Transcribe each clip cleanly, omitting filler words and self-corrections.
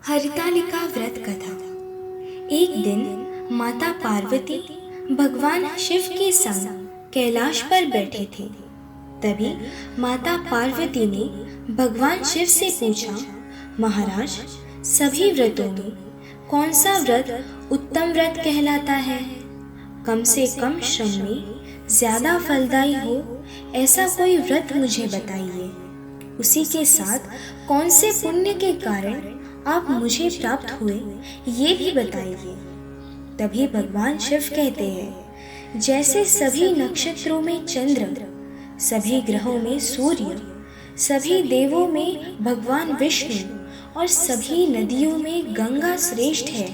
हरितालिका व्रत कथा। एक दिन माता पार्वती भगवान शिव के संग कैलाश पर बैठे थे। तभी माता पार्वती ने भगवान शिव से पूछा, महाराज, सभी व्रतों में कौन सा व्रत उत्तम व्रत कहलाता है? कम से कम श्रम में ज्यादा फलदायी हो ऐसा कोई व्रत मुझे बताइए। उसी के साथ कौन से पुण्य के कारण आप मुझे प्राप्त हुए ये भी बताइए। तभी भगवान शिव कहते हैं, जैसे सभी नक्षत्रों में चंद्र, सभी ग्रहों में सूर्य, सभी देवों में भगवान विष्णु और सभी नदियों में गंगा श्रेष्ठ है,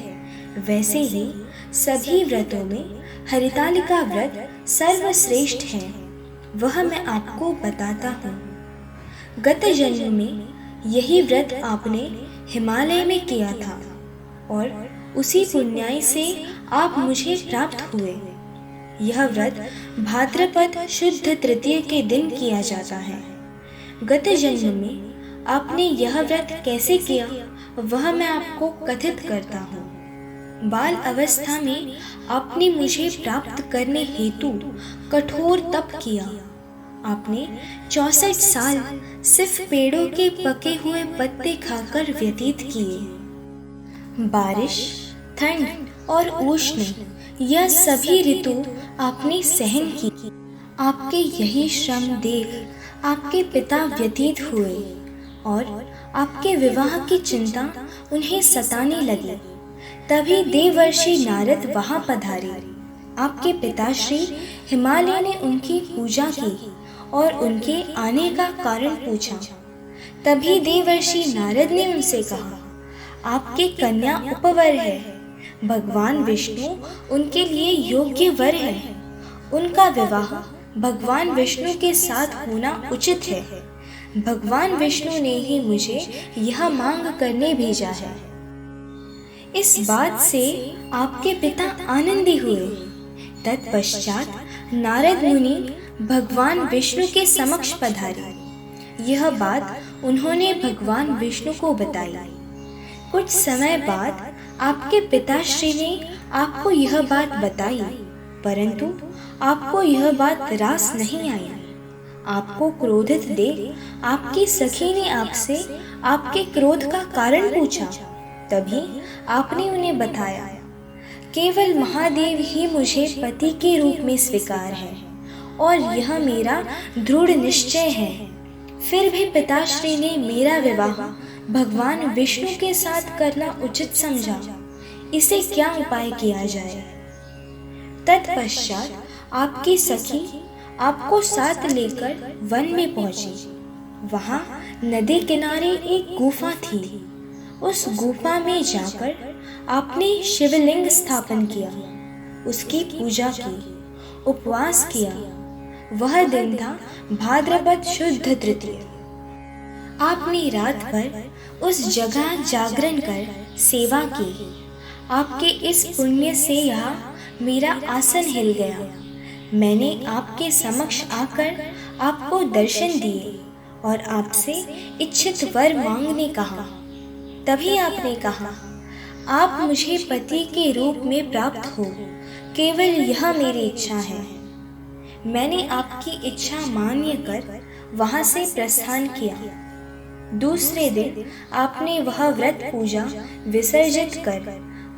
वैसे ही सभी व्रतों में हरितालिका व्रत सर्वश्रेष्ठ है। वह मैं आपको बताता हूँ। गत जन्म में यही व्रत आपने हिमालय में किया था और उसी पुण्याई से आप मुझे प्राप्त हुए। यह व्रत भाद्रपद शुद्ध तृतीय के दिन किया जाता है। गत जन्म में आपने यह व्रत कैसे किया वह मैं आपको कथित करता हूँ। बाल अवस्था में आपने मुझे प्राप्त करने हेतु कठोर तप किया। आपने 64 साल सिर्फ पेड़ों के पके हुए पत्ते खाकर व्यतीत किए। बारिश, ठंड और उष्ण यह सभी ऋतु आपने सहन की। आपके यही श्रम देख आपके पिता व्यतीत हुए और आपके विवाह की चिंता उन्हें सताने लगी। तभी देवर्षि नारद वहां पधारे। आपके पिताश्री हिमालय ने उनकी पूजा की और उनके आने का कारण पूछा। तभी देवर्षि नारद ने उनसे कहा, आपके कन्या उपवर है। भगवान विष्णु उनके लिए योग्य वर है। उनका विवाह भगवान विष्णु के साथ होना उचित है। भगवान विष्णु ने ही मुझे यह मांग करने भेजा है। इस बात से आपके पिता आनंदी हुए। तत्पश्चात नारद मुनि भगवान विष्णु के समक्ष पधारे। यह बात उन्होंने भगवान विष्णु को बताई। कुछ समय बाद आपके पिताश्री ने आपको यह बात बताई, परंतु आपको यह बात रास नहीं आई। आपको क्रोधित देख आपकी सखी ने आपसे आपके क्रोध का कारण पूछा। तभी आपने उन्हें बताया, केवल महादेव ही मुझे पति के रूप में स्वीकार है और यह मेरा दृढ़ निश्चय है। फिर भी पिताश्री ने मेरा विवाह भगवान विष्णु के साथ करना उचित समझा। इसे क्या उपाय किया जाए? तत्पश्चात आपकी सखी आपको साथ लेकर वन में पहुंची। वहां नदी किनारे एक गुफा थी। उस गुफा में जाकर आपने शिवलिंग स्थापन किया, उसकी पूजा की, उपवास किया। वह दिन था भाद्रपद शुद्ध तृतीय। आपने रात भर उस जगह जागरण कर सेवा की। आपके इस पुण्य से यहाँ मेरा आसन हिल गया। मैंने आपके समक्ष आकर आपको दर्शन दिए और आपसे इच्छित वर मांगने कहा। तभी आपने कहा, आप मुझे पति के रूप में प्राप्त हो, केवल यह मेरी इच्छा है। मैंने आपकी इच्छा मान्य कर वहां से प्रस्थान किया। दूसरे दिन आपने वह व्रत पूजा विसर्जित कर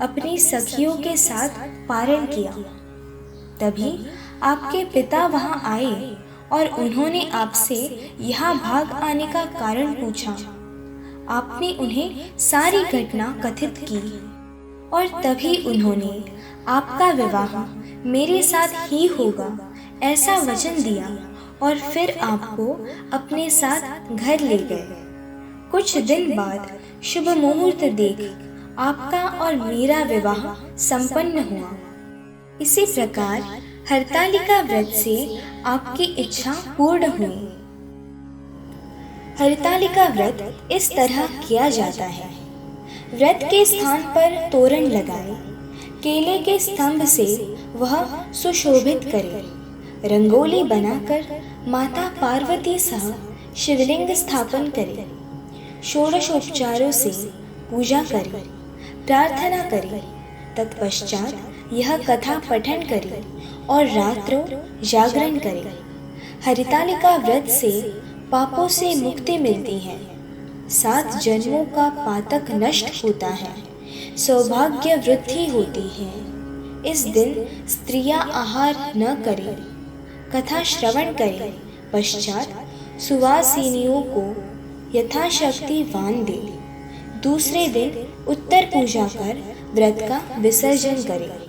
अपनी सखियों के साथ पारण किया। तभी आपके पिता वहां आए और उन्होंने आपसे यहाँ भाग आने का कारण पूछा। आपने उन्हें सारी घटना कथित की और तभी उन्होंने आपका विवाह मेरे साथ ही होगा ऐसा वचन दिया और फिर आपको अपने साथ घर ले गए। कुछ दिन बाद शुभ मुहूर्त देख आपका और मेरा विवाह संपन्न हुआ। इसी प्रकार हरितालिका व्रत से आपकी इच्छा पूर्ण हुई। हरितालिका व्रत इस तरह किया जाता है। व्रत के स्थान पर तोरण लगाए, केले के स्तंभ से वह सुशोभित करे, रंगोली बनाकर माता पार्वती सह शिवलिंग स्थापन करे, षोडशोपचारों से पूजा करें, प्रार्थना करें। तत्पश्चात यह कथा पठन करें और रात्रों जागरण करें। हरितालिका व्रत से पापों से मुक्ति मिलती है, 7 जन्मों का पातक नष्ट होता है, सौभाग्य वृद्धि होती है। इस दिन स्त्रियां आहार न करें, कथा श्रवण करें। पश्चात सुवासिनियों को यथाशक्ति वान दें। दूसरे दिन उत्तर पूजा कर व्रत का विसर्जन करें।